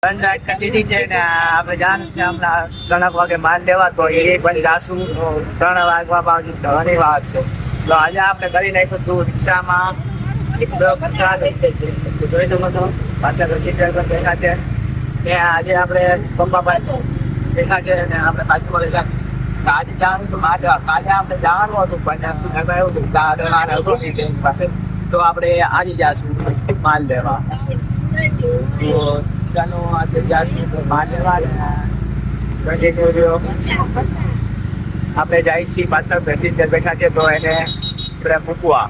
ride કરી દીધી છે ને આપણે જાણ છે હમણાં 3 વાગે માલ લેવા તો એ પણ જાશું 3 વાગવામાં ઘણી વાર છે તો આજે આપણે કરી નાખ્યું હતું રિક્ષામાં જોઈ શકો છો પાછળ બેઠા છે ને આજે આપણે પપ્પા બેઠા છે ને આપણે પાછું આજે જવાનું હતું આજે આપણે જવાનું હતું પણ એમાં એવું હતું પાસે તો આપણે આજે જઈશું માલ લેવા તો ચાલો આજે જઈશું માલ લેવા આપણે જઈએ છીએ પાછળ પેસેન્જર બેઠા છે તો એને આપણે મૂકવા